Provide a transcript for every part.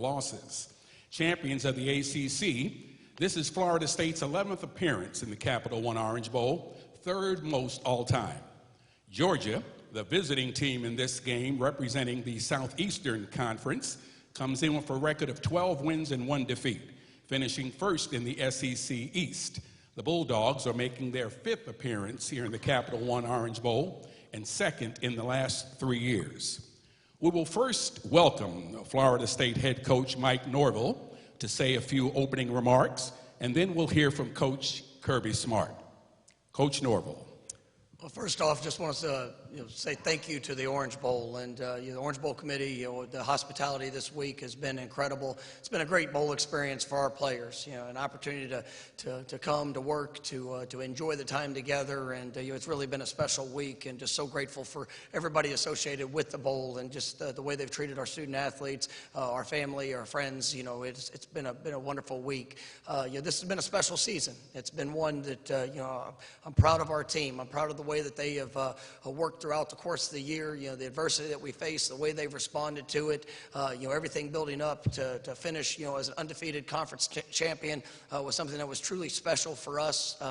losses. Champions of the ACC, this is Florida State's 11th appearance in the Capital One Orange Bowl, third most all time. Georgia, the visiting team in this game representing the Southeastern Conference, comes in with a record of 12 wins and 1 defeat, finishing first in the SEC East. The Bulldogs are making their 5th appearance here in the Capital One Orange Bowl and 2nd in the last 3 years. We will first welcome Florida State head coach Mike Norvell to say a few opening remarks, and then we'll hear from Coach Kirby Smart. Coach Norvell. Well, first off, just want to say thank you to the Orange Bowl and the Orange Bowl committee. The hospitality this week has been incredible. It's been a great bowl experience for our players. An opportunity to come to work, to enjoy the time together, and it's really been a special week. And just so grateful for everybody associated with the bowl and just the way they've treated our student athletes, our family, our friends. It's been a wonderful week. This has been a special season. It's been one that I'm proud of our team. I'm proud of the way that they have worked throughout the course of the year, the adversity that we face, the way they've responded to it, everything building up to finish, as an undefeated conference champion was something that was truly special for us.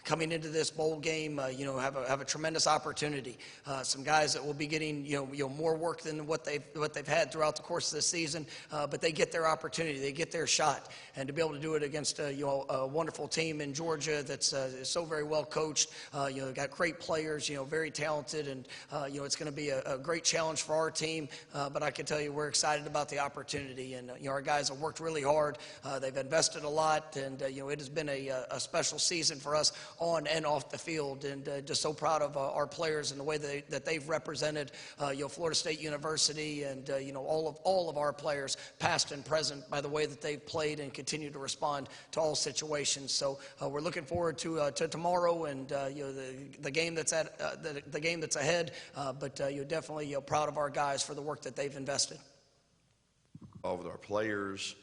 Coming into this bowl game, have a tremendous opportunity. Some guys that will be getting, more work than what they've had throughout the course of the season, but they get their opportunity, they get their shot, and to be able to do it against a wonderful team in Georgia that's so very well coached, got great players, very talented, and it's going to be a great challenge for our team. But I can tell you, we're excited about the opportunity, and our guys have worked really hard. They've invested a lot, and it has been a special season for us on and off the field, and just so proud of our players and the way that they've represented Florida State University, and all of our players, past and present, by the way that they've played and continue to respond to all situations. So we're looking forward to tomorrow and the game that's the game that's ahead, but you're definitely proud of our guys for the work that they've invested. All with our players,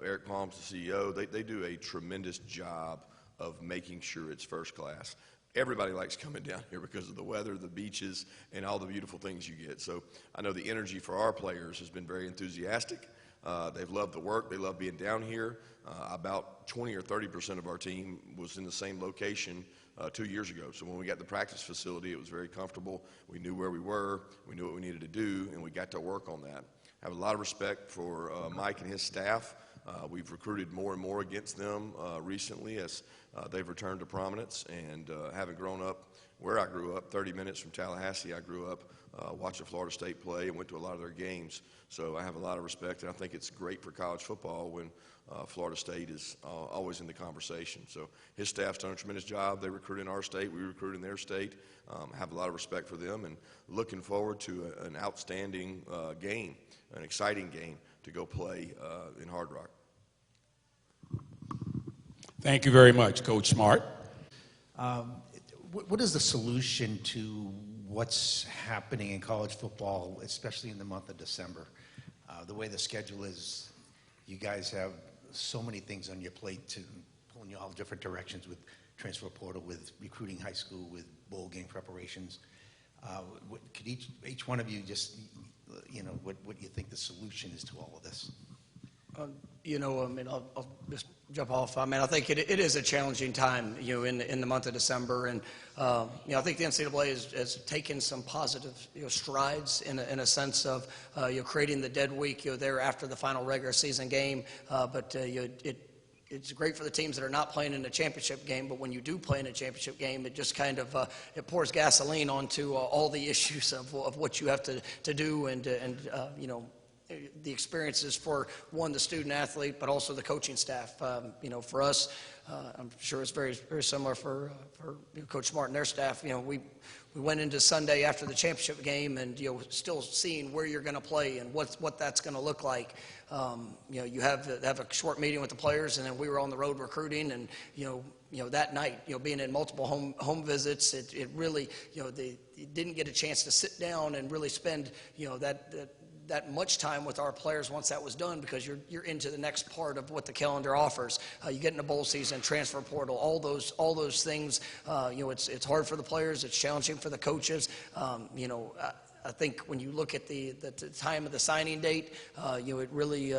Eric Palms, the CEO, they do a tremendous job of making sure it's first class. Everybody likes coming down here because of the weather, the beaches, and all the beautiful things you get. So I know the energy for our players has been very enthusiastic. They've loved the work. They love being down here. About 20 or 30% of our team was in the same location 2 years ago. So when we got the practice facility, it was very comfortable. We knew where we were. We knew what we needed to do, and we got to work on that. I have a lot of respect for Mike and his staff. We've recruited more and more against them recently as they've returned to prominence. And having grown up where I grew up, 30 minutes from Tallahassee, I grew up watching Florida State play and went to a lot of their games. So I have a lot of respect, and I think it's great for college football when Florida State is always in the conversation. So his staff's done a tremendous job. They recruit in our state. We recruit in their state. Have a lot of respect for them and looking forward to an outstanding game, an exciting game to go play in Hard Rock. Thank you very much, Coach Smart. What is the solution to what's happening in college football, especially in the month of December? The way the schedule is, you guys have so many things on your plate to pull in all different directions with transfer portal, with recruiting high school, with bowl game preparations. Could each one of you just, what you think the solution is to all of this? I'll just jump off. I think it is a challenging time, in the month of December, and I think the NCAA has taken some positive, strides in a sense of creating the dead week, there after the final regular season game, but it's great for the teams that are not playing in a championship game, but when you do play in a championship game, it just kind of it pours gasoline onto all the issues of what you have to do, and the experiences for the student athlete, but also the coaching staff. For us, I'm sure it's very, very similar for Coach Smart and their staff. We went into Sunday after the championship game, and still seeing where you're going to play and what that's going to look like. You have a short meeting with the players, and then we were on the road recruiting, and that night, being in multiple home visits, it really, they didn't get a chance to sit down and really spend that much time with our players once that was done, because you're into the next part of what the calendar offers. You get in a bowl season, transfer portal, all those things. It's hard for the players. It's challenging for the coaches. I think when you look at the time of the signing date, it really,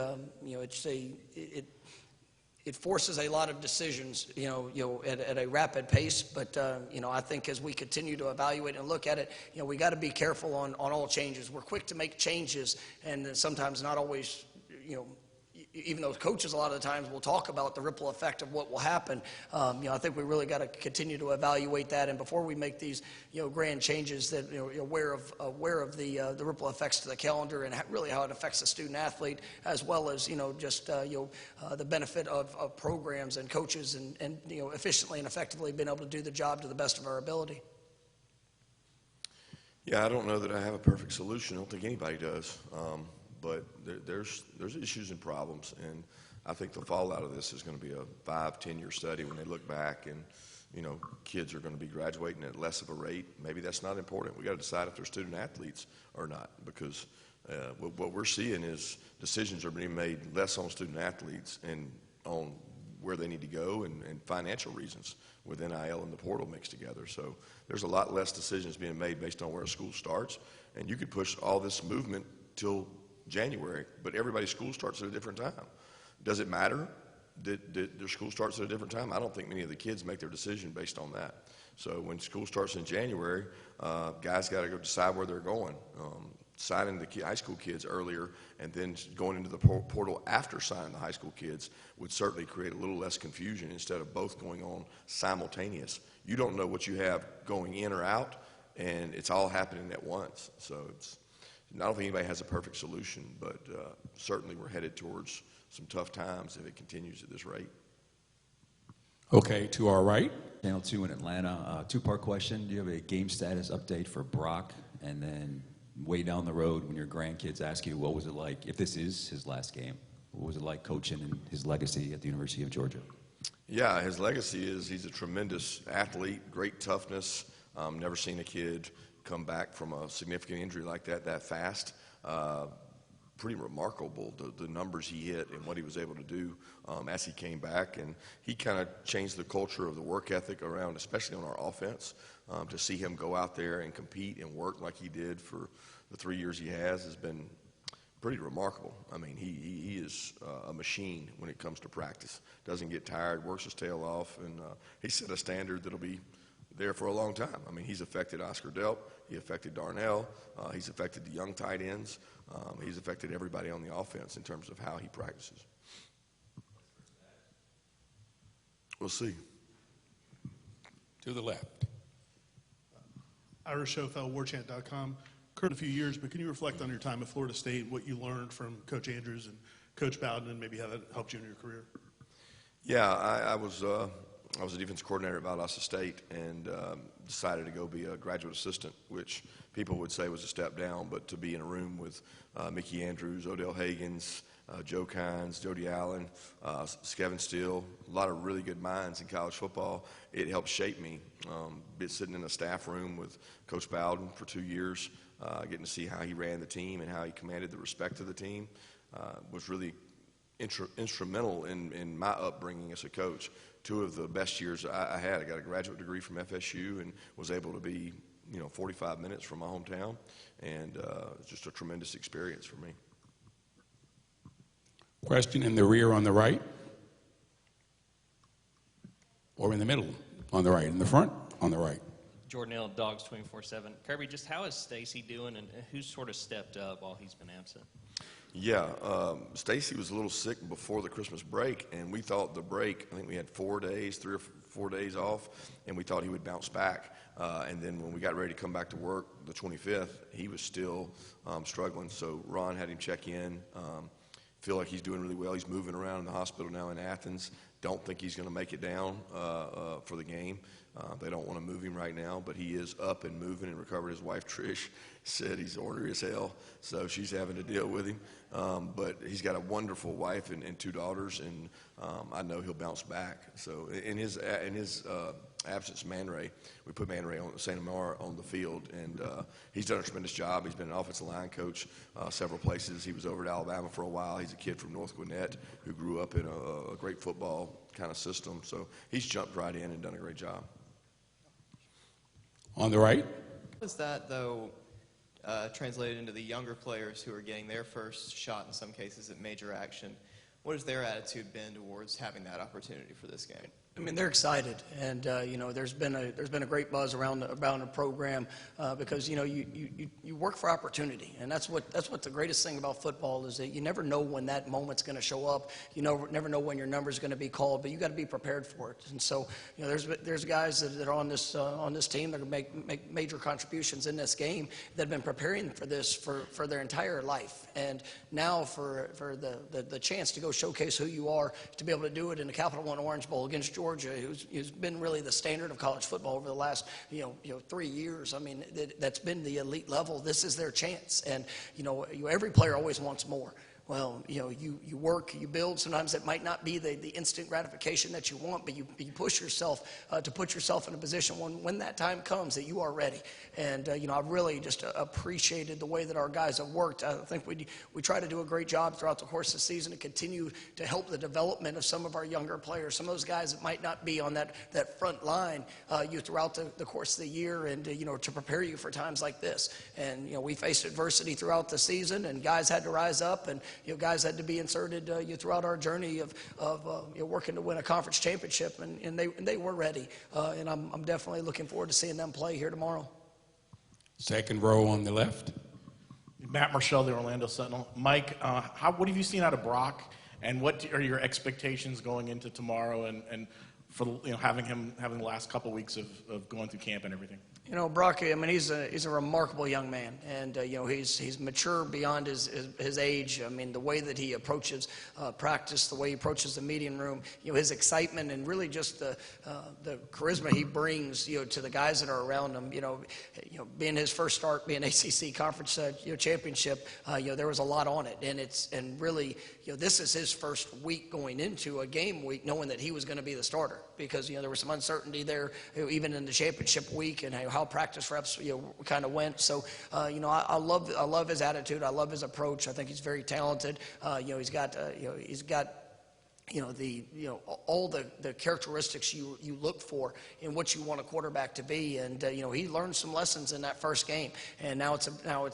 it forces a lot of decisions, at a rapid pace. But, I think as we continue to evaluate and look at it, we got to be careful on all changes. We're quick to make changes, and sometimes not always, even though coaches a lot of the times will talk about the ripple effect of what will happen, I think we really got to continue to evaluate that. And before we make these, grand changes, that aware of the ripple effects to the calendar and really how it affects the student athlete, as well as just the benefit of programs and coaches and efficiently and effectively being able to do the job to the best of our ability. Yeah, I don't know that I have a perfect solution. I don't think anybody does. But there's issues and problems, and I think the fallout of this is going to be a 5-10 year study when they look back, and kids are going to be graduating at less of a rate. Maybe that's not important. We got to decide if they're student athletes or not, because what we're seeing is decisions are being made less on student athletes and on where they need to go and financial reasons with NIL and the portal mixed together. So there's a lot less decisions being made based on where a school starts, and you could push all this movement till January, but everybody's school starts at a different time. Does it matter that their school starts at a different time? I don't think many of the kids make their decision based on that. So when school starts in January, guys got to go decide where they're going. Signing the high school kids earlier and then going into the portal after signing the high school kids would certainly create a little less confusion instead of both going on simultaneous. You don't know what you have going in or out, and it's all happening at once. So I don't think anybody has a perfect solution, but certainly we're headed towards some tough times if it continues at this rate. Okay, to our right. Channel 2 in Atlanta. Two-part question. Do you have a game status update for Brock? And then way down the road, when your grandkids ask you, what was it like, if this is his last game, what was it like coaching and his legacy at the University of Georgia? Yeah, his legacy is he's a tremendous athlete, great toughness. Never seen a kid come back from a significant injury like that fast. Pretty remarkable, the numbers he hit and what he was able to do as he came back. And he kind of changed the culture of the work ethic around, especially on our offense. To see him go out there and compete and work like he did for the 3 years he has been pretty remarkable. I mean, he is a machine when it comes to practice. Doesn't get tired, works his tail off, and he set a standard that'll be there for a long time. I mean, he's affected Oscar Delp, he affected Darnell, he's affected the young tight ends, he's affected everybody on the offense in terms of how he practices. We'll see. To the left. Ira Schofel, warchant.com. Current a few years, but can you reflect on your time at Florida State, what you learned from Coach Andrews and Coach Bowden, and maybe how that helped you in your career? Yeah, I was a defense coordinator at Valdosta State and decided to go be a graduate assistant, which people would say was a step down, but to be in a room with Mickey Andrews, Odell Hagens, Joe Kynes, Jody Allen, Skevin Steele, a lot of really good minds in college football. It helped shape me. Been sitting in a staff room with Coach Bowden for 2 years, getting to see how he ran the team and how he commanded the respect of the team was really instrumental in my upbringing as a coach. 2 of the best years I had. I got a graduate degree from FSU and was able to be, 45 minutes from my hometown, and it's just a tremendous experience for me. Question in the rear on the right, or in the middle on the right, in the front on the right. Jordan Hill, Dogs 24/7. Kirby, just how is Stacy doing, and who's sort of stepped up while he's been absent? Yeah, Stacy was a little sick before the Christmas break, and we thought the break, I think we had 4 days, 3 or 4 days off, and we thought he would bounce back. And then when we got ready to come back to work the 25th, he was still struggling. So Ron had him check in. Feel like he's doing really well. He's moving around in the hospital now in Athens. Don't think he's going to make it down for the game. They don't want to move him right now, but he is up and moving and recovered. His wife, Trish, said he's ornery as hell, so she's having to deal with him. But he's got a wonderful wife and 2 daughters, and I know he'll bounce back. So in his absence, Man Ray, we put Man Ray on St. Amar on the field, and he's done a tremendous job. He's been an offensive line coach several places. He was over at Alabama for a while. He's a kid from North Gwinnett who grew up in a great football kind of system. So he's jumped right in and done a great job. On the right. How is that, though, translated into the younger players who are getting their first shot in some cases at major action. What has their attitude been towards having that opportunity for this game? I mean, they're excited, and there's been a great buzz around the program because you work for opportunity, and that's what the greatest thing about football is that you never know when that moment's going to show up. You never know when your number's going to be called, but you got to be prepared for it. And so there's guys that are on this team that are make major contributions in this game that have been preparing for this for their entire life, and now for the chance to go showcase who you are, to be able to do it in the Capital One Orange Bowl against Georgia, who's been really the standard of college football over the last 3 years. I mean, that's been the elite level. This is their chance, and every player always wants more. Well, you work, you build. Sometimes it might not be the instant gratification that you want, but you push yourself to put yourself in a position when that time comes that you are ready. And I've really just appreciated the way that our guys have worked. I think we try to do a great job throughout the course of the season to continue to help the development of some of our younger players, some of those guys that might not be on that front line throughout the course of the year, and to prepare you for times like this. And we faced adversity throughout the season, and guys had to rise up, and guys had to be inserted throughout our journey of working to win a conference championship, and they were ready. And I'm definitely looking forward to seeing them play here tomorrow. Second row on the left. Matt Marshall, the Orlando Sentinel. Mike, what have you seen out of Brock, and what are your expectations going into tomorrow, and for having the last couple weeks of going through camp and everything? Brock, I mean, he's a remarkable young man, and he's mature beyond his age. I mean, the way that he approaches practice, the way he approaches the meeting room, his excitement, and really just the charisma he brings, to the guys that are around him. Being his first start, being ACC conference championship, there was a lot on it, and really, this is his first week going into a game week, knowing that he was going to be the starter, because there was some uncertainty there, even in the championship week, and how practice reps kind of went. So I love his attitude. I love his approach. I think he's very talented. He's got all the characteristics you look for in what you want a quarterback to be, and he learned some lessons in that first game, and now it's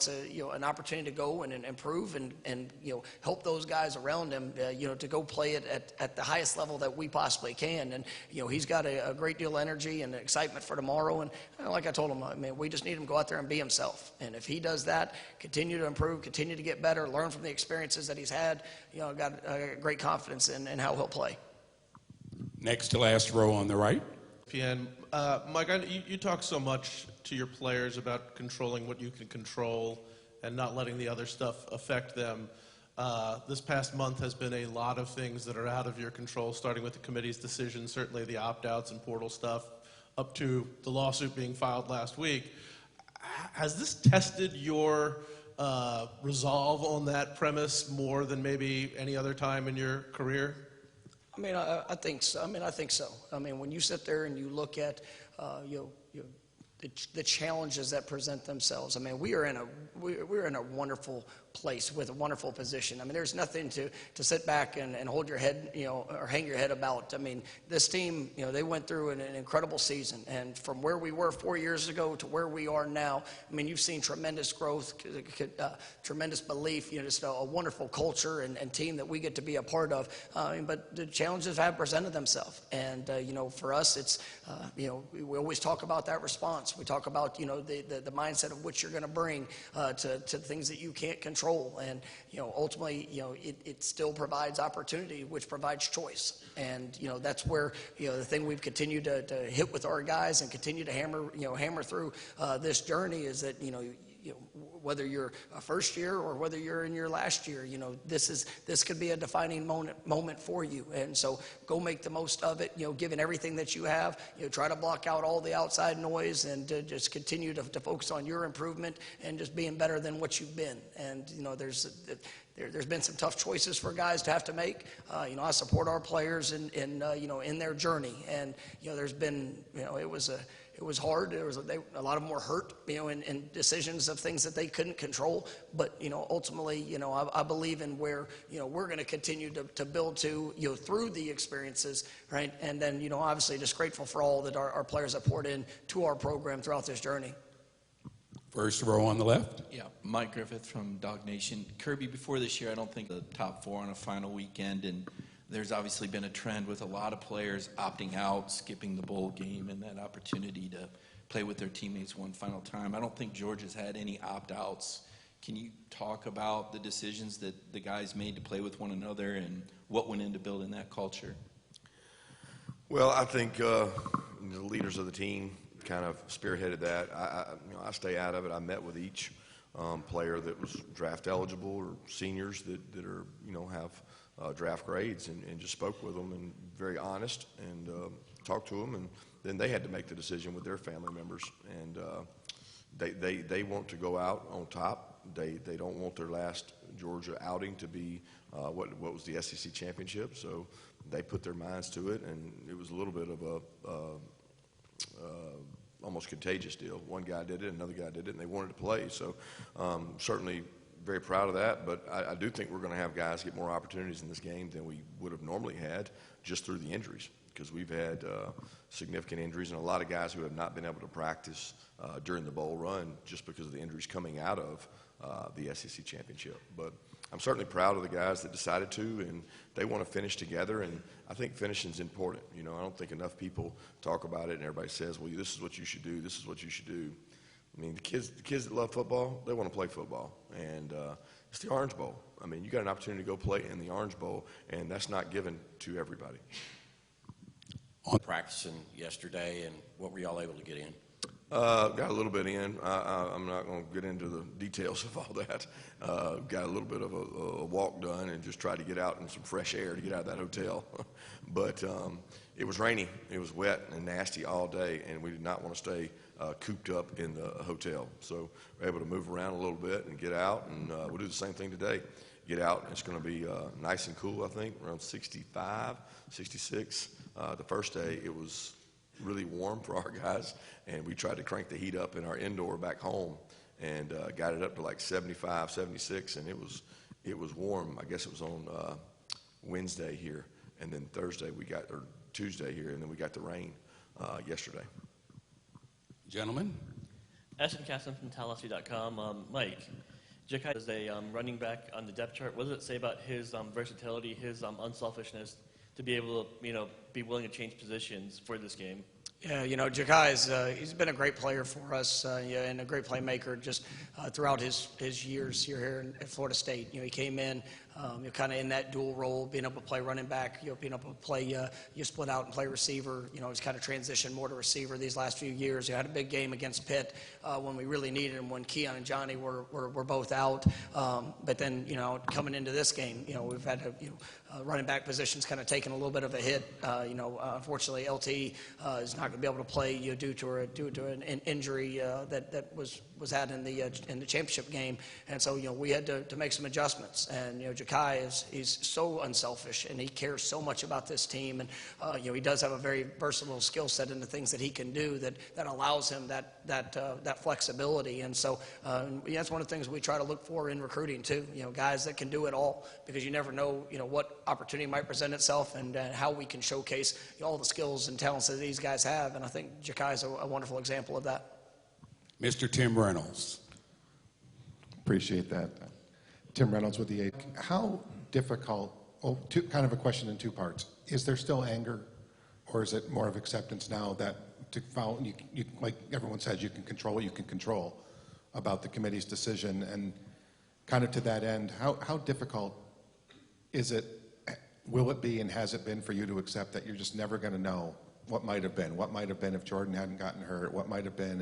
an opportunity to go and improve and help those guys around him to go play it at the highest level that we possibly can. And he's got a great deal of energy and excitement for tomorrow, and like I told him, I mean, we just need him to go out there and be himself, and if he does that, continue to improve, continue to get better, learn from the experiences that he's had, got great confidence in how he'll play. Next to last row on the right. Mike, you talk so much to your players about controlling what you can control and not letting the other stuff affect them. This past month has been a lot of things that are out of your control, starting with the committee's decision, certainly the opt-outs and portal stuff, up to the lawsuit being filed last week. Has this tested your resolve on that premise more than maybe any other time in your career? I mean, I think so. I mean, when you sit there and you look at the challenges that present themselves, I mean, we're in a wonderful place with a wonderful position. I mean, there's nothing to sit back and hold your head, or hang your head about. I mean, this team, they went through an incredible season, and from where we were 4 years ago to where we are now, I mean, you've seen tremendous growth, tremendous belief, just a wonderful culture and team that we get to be a part of. But the challenges have presented themselves, and for us, it's we always talk about that response. We talk about the mindset of what you're going to bring to things that you can't control. And ultimately, it still provides opportunity, which provides choice. And that's where the thing we've continued to hit with our guys and continue to hammer through this journey is that whether you're a first year or whether you're in your last year, this could be a defining moment for you. And so go make the most of it, given everything that you have, try to block out all the outside noise and just continue to focus on your improvement and just being better than what you've been. And, there's been some tough choices for guys to have to make. I support our players in their journey. And, there's been, it was hard. There was a lot of them were hurt, in decisions of things that they couldn't control. But ultimately, I believe in where we're going to continue to build to through the experiences, right? And then obviously just grateful for all that our players have poured in to our program throughout this journey. First row on the left. Yeah, Mike Griffith from Dog Nation. Kirby, before this year, I don't think the top four on a final weekend, and there's obviously been a trend with a lot of players opting out, skipping the bowl game, and that opportunity to play with their teammates one final time. I don't think Georgia's had any opt-outs. Can you talk about the decisions that the guys made to play with one another and what went into building that culture? Well, I think the leaders of the team kind of spearheaded that. I stay out of it. I met with each player that was draft eligible or seniors that are, have draft grades and just spoke with them and very honest and talked to them. And then they had to make the decision with their family members. And they want to go out on top. They don't want their last Georgia outing to be what was the SEC championship. So they put their minds to it, and it was a little bit of a almost contagious deal. One guy did it, another guy did it, and they wanted to play. So certainly very proud of that. But I do think we're going to have guys get more opportunities in this game than we would have normally had just through the injuries, because we've had significant injuries and a lot of guys who have not been able to practice during the bowl run just because of the injuries coming out of the SEC championship. But I'm certainly proud of the guys that decided to, and they want to finish together, and I think finishing is important. I don't think enough people talk about it, and everybody says, well, this is what you should do, this is what you should do. I mean, the kids that love football, they want to play football, and it's the Orange Bowl. I mean, you got an opportunity to go play in the Orange Bowl, and that's not given to everybody. On practicing yesterday, and what were y'all able to get in? Got a little bit in. I'm not going to get into the details of all that. Got a little bit of a walk done and just tried to get out in some fresh air to get out of that hotel. But it was rainy, it was wet and nasty all day, and we did not want to stay cooped up in the hotel. So we're able to move around a little bit and get out, and we'll do the same thing today. Get out, and it's going to be nice and cool, I think, around 65, 66. The first day it was really warm for our guys, and we tried to crank the heat up in our indoor back home and got it up to like 75, 76, and it was warm. I guess it was on Wednesday here, and then Tuesday here, and then we got the rain yesterday. Gentlemen. Ashton Casson from Tallahassee.com. Mike, Jakai is a running back on the depth chart. What does it say about his versatility, his unselfishness to be able to, be willing to change positions for this game? Yeah, Jakai's he's been a great player for us, and a great playmaker just throughout his years here at Florida State. He came in kind of in that dual role, being able to play running back, being able to play, you split out and play receiver. He's kind of transitioned more to receiver these last few years. He had a big game against Pitt when we really needed him, when Keon and Johnny were both out. But then, coming into this game, we've had running back positions kind of taken a little bit of a hit. Unfortunately, LT is not going to be able to play due to an injury that was had in the championship game, and so we had to make some adjustments. And Jakai he's so unselfish, and he cares so much about this team, and he does have a very versatile skill set in the things that he can do that allows him that flexibility. And so that's one of the things we try to look for in recruiting too. Guys that can do it all, because you never know what opportunity might present itself, and how we can showcase all the skills and talents that these guys have. And I think Jakai is a wonderful example of that. Mr. Tim Reynolds. Appreciate that. Tim Reynolds with the 8. How difficult, kind of a question in two parts. Is there still anger, or is it more of acceptance now that you, like everyone says, you can control what you can control about the committee's decision? And kind of to that end, how difficult is it, will it be, and has it been for you to accept that you're just never going to know what might have been? What might have been if Jordan hadn't gotten hurt? What might have been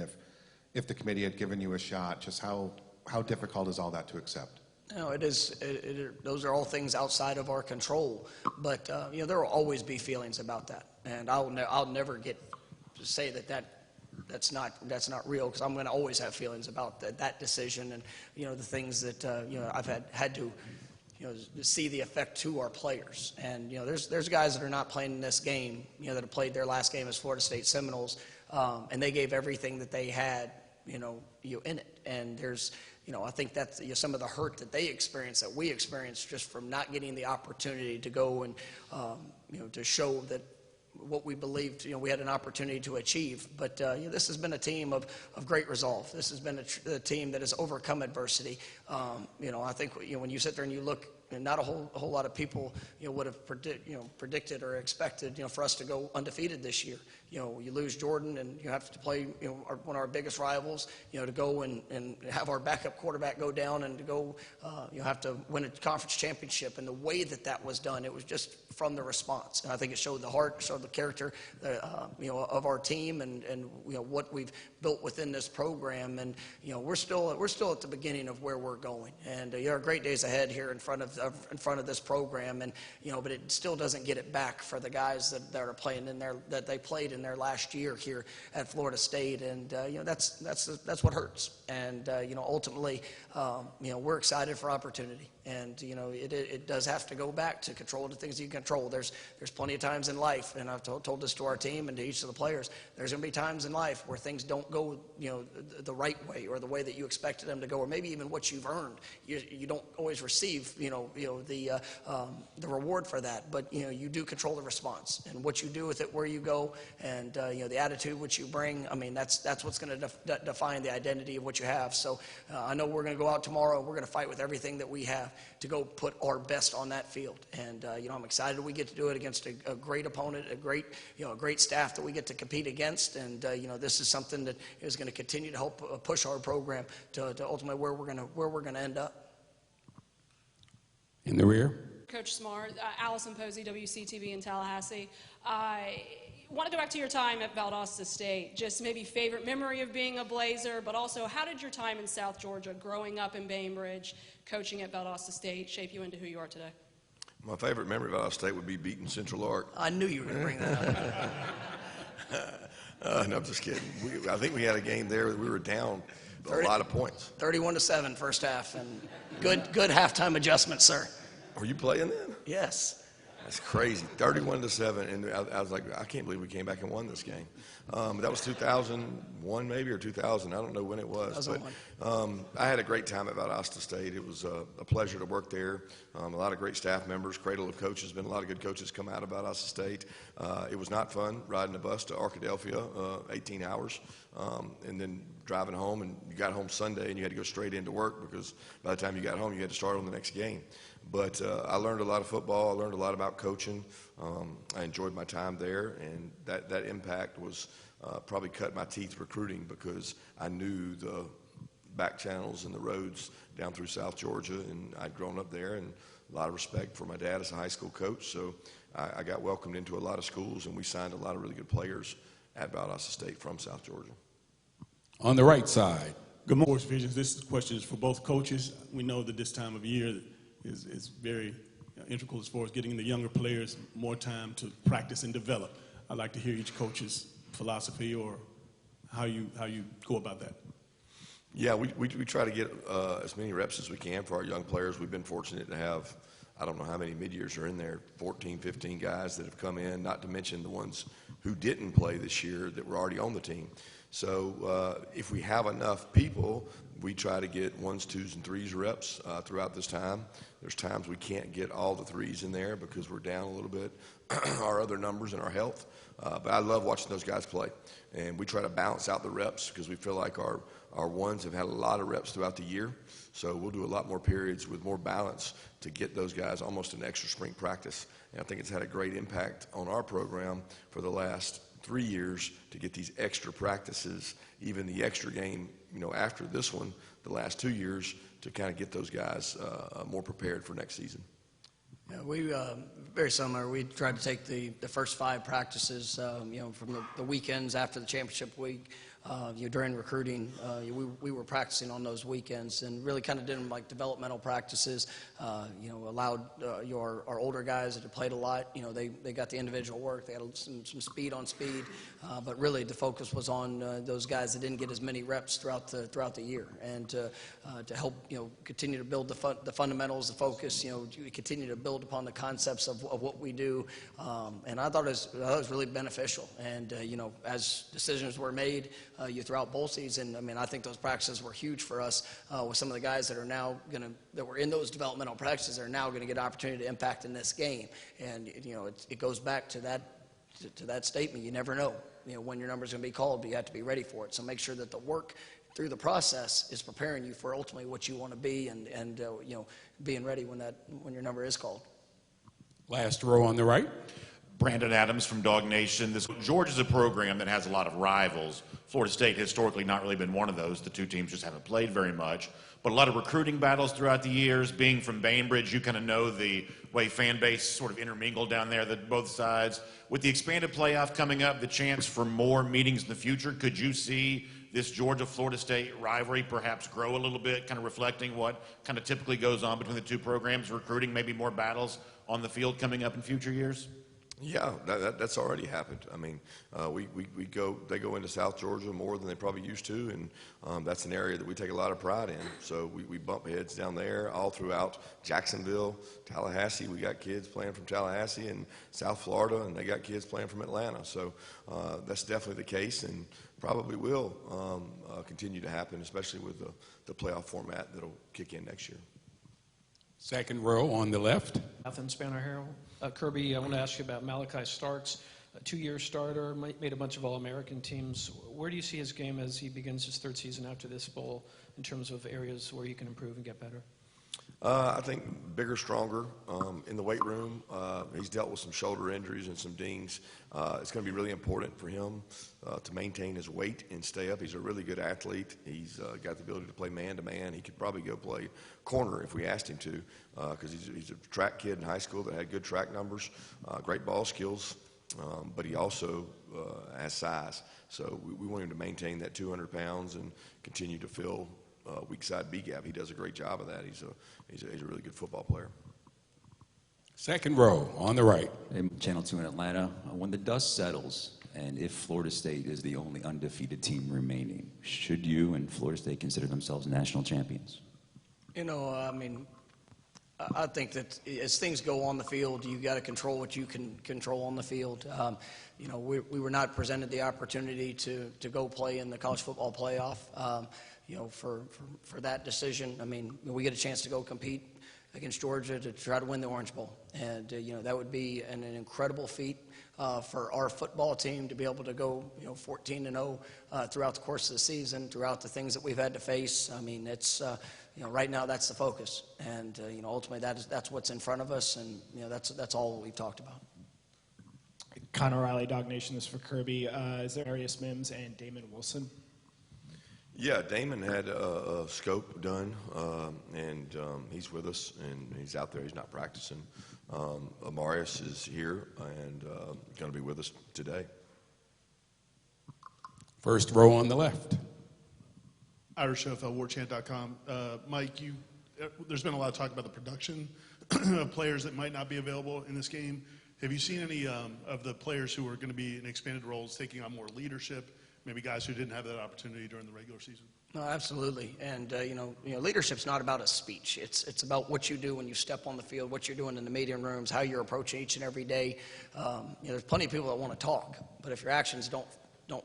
if the committee had given you a shot? Just how difficult is all that to accept? No, it is. Those are all things outside of our control. But there will always be feelings about that, and I'll never get to say that's not real, because I'm going to always have feelings about that decision, and the things that I've had to see the effect to our players. And there's guys that are not playing in this game, that have played their last game as Florida State Seminoles, and they gave everything that they had, in it. And there's, I think that's some of the hurt that they experience, that we experience, just from not getting the opportunity to go and to show that what we believed, we had an opportunity to achieve. But this has been a team of great resolve. This has been a team that has overcome adversity. I think when you sit there and you look, and not a whole lot of people would have predicted or expected for us to go undefeated this year. You lose Jordan, and you have to play one of our biggest rivals. To go and have our backup quarterback go down, and to go have to win a conference championship. And the way that was done, it was just from the response. And I think it showed the heart, showed the character, of our team, and what we've built within this program. And we're still at the beginning of where we're going. And there are great days ahead here in front of this program. And but it still doesn't get it back for the guys that are playing in there, that they played in their last year here at Florida State. And that's what hurts. And ultimately, we're excited for opportunity. And it does have to go back to control the things you control. There's plenty of times in life, and I've told this to our team and to each of the players. There's going to be times in life where things don't go the right way, or the way that you expected them to go, or maybe even what you've earned. You don't always receive the reward for that, but you do control the response and what you do with it, where you go, and the attitude which you bring. I mean, that's what's going to define the identity of what you have. So I know we're going to go out tomorrow. We're going to fight with everything that we have to go put our best on that field. And I'm excited we get to do it against a great opponent, a great staff that we get to compete against. And this is something that is going to continue to help push our program to ultimately where we're going to end up. In the rear. Coach Smart, Allison Posey, WCTV in Tallahassee. I want to go back to your time at Valdosta State. Just maybe favorite memory of being a Blazer, but also how did your time in South Georgia, growing up in Bainbridge, coaching at Valdosta State, shape you into who you are today? My favorite memory of Valdosta State would be beating Central Arc. I knew you were going to bring that up. No, I'm just kidding. I think we had a game there that we were down a lot of points. 31-7 first half, and good halftime adjustment, sir. Were you playing then? Yes. That's crazy. 31-7, and I was like, I can't believe we came back and won this game. That was 2001 maybe, or 2000. I don't know when it was. But I had a great time at Valdosta State. It was a pleasure to work there. A lot of great staff members, cradle of coaches. Been a lot of good coaches come out of Valdosta State. It was not fun riding a bus to Arkadelphia, 18 hours, and then driving home. And you got home Sunday, and you had to go straight into work because by the time you got home, you had to start on the next game. But I learned a lot of football. I learned a lot about coaching. I enjoyed my time there, and that impact was probably cut my teeth recruiting because I knew the back channels and the roads down through South Georgia, and I'd grown up there, and a lot of respect for my dad as a high school coach. So I got welcomed into a lot of schools, and we signed a lot of really good players at Valdosta State from South Georgia. On the right side. Good morning, Sports Visions. This question is for both coaches. We know that this time of year is very integral as far as getting the younger players more time to practice and develop. I'd like to hear each coach's philosophy or how you go about that. Yeah, we try to get as many reps as we can for our young players. We've been fortunate to have, I don't know how many mid-years are in there, 14, 15 guys that have come in, not to mention the ones who didn't play this year that were already on the team. So if we have enough people, we try to get 1s, 2s, and 3s reps throughout this time. There's times we can't get all the 3s in there because we're down a little bit, our other numbers and our health. But I love watching those guys play. And we try to balance out the reps because we feel like our 1s have had a lot of reps throughout the year. So we'll do a lot more periods with more balance to get those guys almost an extra spring practice. And I think it's had a great impact on our program for the last 3 years to get these extra practices, even the extra game, after this one, the last 2 years, to kind of get those guys more prepared for next season. Yeah, we very similar. We tried to take the first 5 practices, from the weekends after the championship week. During recruiting, we were practicing on those weekends and really kind of did them like developmental practices. Allowed our older guys that had played a lot. They got the individual work. They had some speed on speed, but really the focus was on those guys that didn't get as many reps throughout the year, and to help continue to build the fundamentals, the focus. Continue to build upon the concepts of what we do, and I thought it was really beneficial. And as decisions were made. Throughout bowl season, I think those practices were huge for us with some of the guys that are now that were in those developmental practices are now going to get an opportunity to impact in this game. And it goes back to that to that statement, you never know, when your number is going to be called, but you have to be ready for it. So make sure that the work through the process is preparing you for ultimately what you want to be, and being ready when your number is called. Last row on the right. Brandon Adams from Dog Nation. Georgia's a program that has a lot of rivals. Florida State historically not really been one of those. The two teams just haven't played very much. But a lot of recruiting battles throughout the years. Being from Bainbridge, you kind of know the way fan base sort of intermingled down there, both sides. With the expanded playoff coming up, the chance for more meetings in the future, could you see this Georgia-Florida State rivalry perhaps grow a little bit, kind of reflecting what kind of typically goes on between the two programs, recruiting maybe more battles on the field coming up in future years? Yeah, that's already happened. I mean, they go into South Georgia more than they probably used to, and that's an area that we take a lot of pride in. So we bump heads down there all throughout Jacksonville, Tallahassee. We got kids playing from Tallahassee and South Florida, and they got kids playing from Atlanta. So that's definitely the case, and probably will continue to happen, especially with the playoff format that'll kick in next year. Second row on the left. Athens Banner Herald. Kirby, I want to ask you about Malachi Starks, a 2-year starter, made a bunch of All-American teams. Where do you see his game as he begins his third season after this bowl in terms of areas where you can improve and get better? I think bigger, stronger in the weight room. He's dealt with some shoulder injuries and some dings. It's going to be really important for him to maintain his weight and stay up. He's a really good athlete. He's got the ability to play man-to-man. He could probably go play corner if we asked him to, because he's a track kid in high school that had good track numbers, great ball skills, but he also has size. So we want him to maintain that 200 pounds and continue to fill weak side B gap. He does a great job of that. He's a really good football player. Second row on the right. Channel 2 in Atlanta. When the dust settles, and if Florida State is the only undefeated team remaining, should you and Florida State consider themselves national champions? I mean, I think that as things go on the field, you got to control what you can control on the field. We were not presented the opportunity to go play in the college football playoff. For that decision, I mean, we get a chance to go compete against Georgia to try to win the Orange Bowl. And, that would be an incredible feat for our football team to be able to go, 14-0 throughout the course of the season, throughout the things that we've had to face. I mean, it's, right now that's the focus. And, ultimately that's what's in front of us. And, that's all we've talked about. Connor Riley, Dog Nation, this is for Kirby. Is there Arius Mims and Damon Wilson? Yeah, Damon had a scope done, and he's with us, and he's out there. He's not practicing. Amarius is here and going to be with us today. First row on the left. Irish NFL, warchant.com. Mike, there's been a lot of talk about the production of players that might not be available in this game. Have you seen any of the players who are going to be in expanded roles taking on more leadership? Maybe guys who didn't have that opportunity during the regular season? No, absolutely. And, leadership's not about a speech. It's about what you do when you step on the field, what you're doing in the meeting rooms, how you're approaching each and every day. There's plenty of people that want to talk, but if your actions don't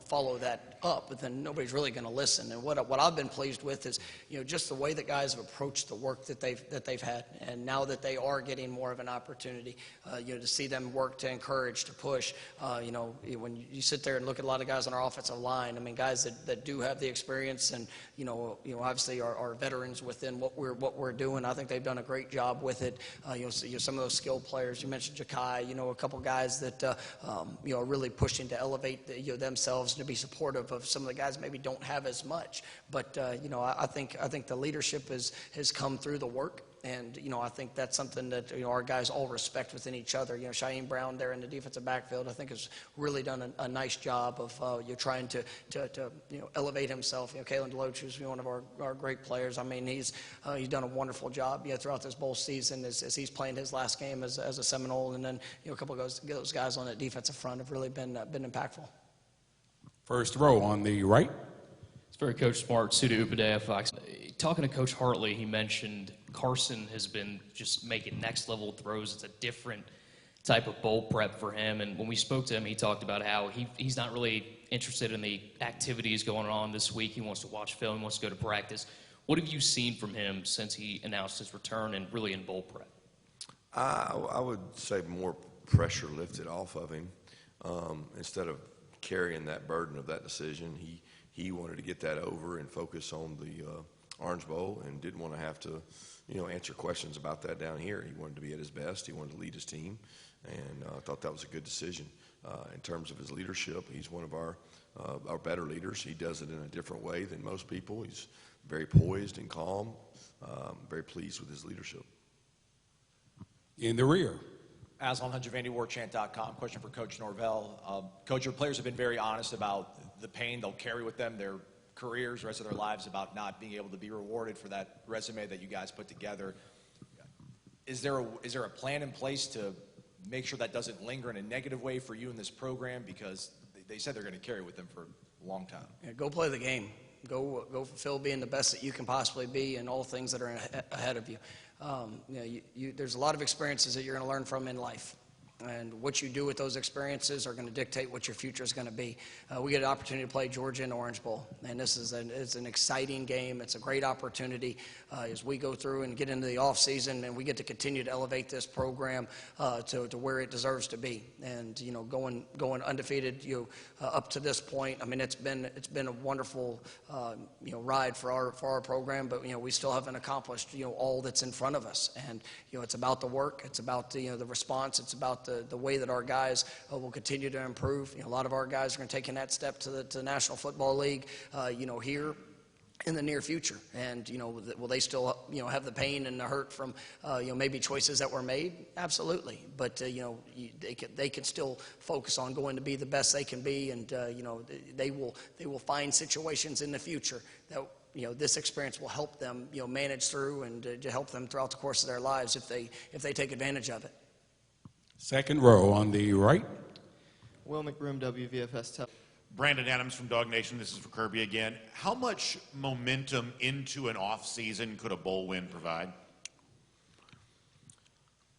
follow that up, then nobody's really going to listen. And what I've been pleased with is, just the way that guys have approached the work that they've had, and now that they are getting more of an opportunity, to see them work, to encourage, to push. When you sit there and look at a lot of guys on our offensive line, I mean, guys that do have the experience and obviously are veterans within what we're doing. I think they've done a great job with it. Some of those skilled players you mentioned, Ja'Kai, a couple guys that are really pushing to elevate themselves and to be supportive of some of the guys maybe don't have as much. But I think the leadership has come through the work. And, I think that's something that, our guys all respect within each other. Shaheem Brown there in the defensive backfield, I think, has really done a nice job of trying to elevate himself. Kalen DeLoach, who's one of our great players. I mean, he's done a wonderful job throughout this bowl season as he's playing his last game as a Seminole. And then, a couple of those guys on that defensive front have really been impactful. First row on the right. It's for Coach Smart, Suda Upadea, Fox. Talking to Coach Hartley, he mentioned Carson has been just making next level throws. It's a different type of bowl prep for him. And when we spoke to him, he talked about how he's not really interested in the activities going on this week. He wants to watch film, he wants to go to practice. What have you seen from him since he announced his return and really in bowl prep? I would say more pressure lifted off of him. instead of carrying that burden of that decision, he wanted to get that over and focus on the Orange Bowl and didn't want to have to, answer questions about that down here. He wanted to be at his best. He wanted to lead his team, and I thought that was a good decision. In terms of his leadership, he's one of our better leaders. He does it in a different way than most people. He's very poised and calm. Very pleased with his leadership. In the rear. Aslan Hunjavandi, warchant.com. Question for Coach Norvell. Coach, your players have been very honest about the pain they'll carry with them their careers, the rest of their lives, about not being able to be rewarded for that resume that you guys put together. Is there a plan in place to make sure that doesn't linger in a negative way for you in this program? Because they said they're going to carry with them for a long time. Yeah, go play the game. Go fulfill being the best that you can possibly be and all things that are ahead of you. There's a lot of experiences that you're going to learn from in life. And what you do with those experiences are going to dictate what your future is going to be. We get an opportunity to play Georgia in the Orange Bowl, and this is it's an exciting game. It's a great opportunity as we go through and get into the off season, and we get to continue to elevate this program to where it deserves to be. And going undefeated up to this point, I mean it's been a wonderful ride for our program, but we still haven't accomplished all that's in front of us. And it's about the work, it's about the response, it's about the way that our guys will continue to improve. A lot of our guys are going to take that step to the National Football League, here in the near future. And, will they still, have the pain and the hurt from, maybe choices that were made? Absolutely. But, they can still focus on going to be the best they can be. And, they will find situations in the future that, this experience will help them, manage through and to help them throughout the course of their lives if they take advantage of it. Second row on the right. Will McBroom, WVFS. Brandon Adams from Dog Nation. This is for Kirby again. How much momentum into an off season could a bowl win provide?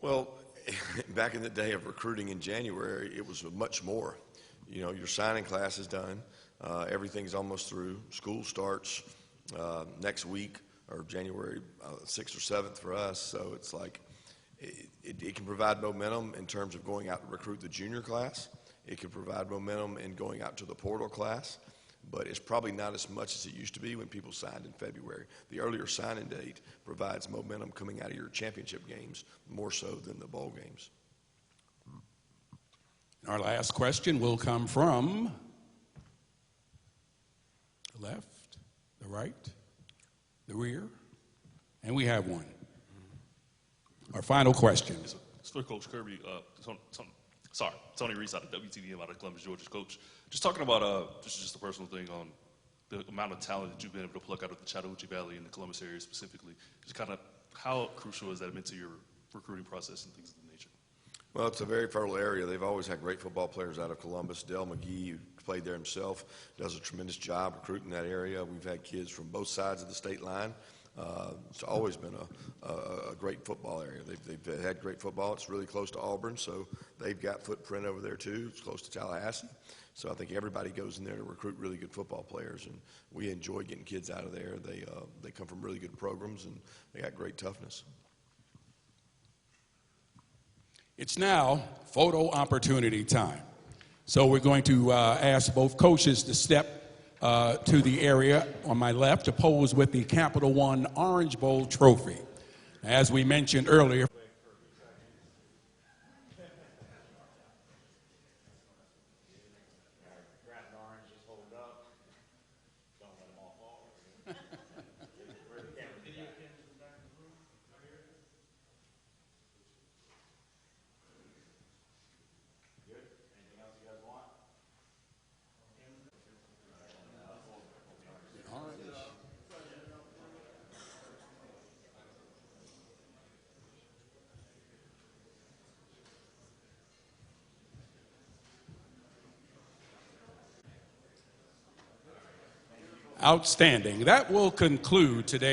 Well, back in the day of recruiting in January, it was much more. Your signing class is done. Everything's almost through. School starts next week, or January 6th or 7th for us. So it's like it can provide momentum in terms of going out to recruit the junior class. It can provide momentum in going out to the portal class, but it's probably not as much as it used to be when people signed in February. The earlier signing date provides momentum coming out of your championship games more so than the bowl games. Our last question will come from the left, the right, the rear, and we have one. Our final question. It's for Coach Kirby. Tony Reese out of WTVM out of Columbus, Georgia. Coach, just talking about just a personal thing on the amount of talent that you've been able to pluck out of the Chattahoochee Valley and the Columbus area specifically. Just kind of how crucial has that been to your recruiting process and things of that nature? Well, it's a very fertile area. They've always had great football players out of Columbus. Dell McGee, who played there himself, does a tremendous job recruiting that area. We've had kids from both sides of the state line. It's always been a great football area. They've had great football. It's really close to Auburn, so they've got footprint over there too. It's close to Tallahassee. So I think everybody goes in there to recruit really good football players, and we enjoy getting kids out of there. They come from really good programs, and they got great toughness. It's now photo opportunity time. So we're going to ask both coaches to step to the area on my left to pose with the Capital One Orange Bowl trophy. As we mentioned earlier, outstanding. That will conclude today's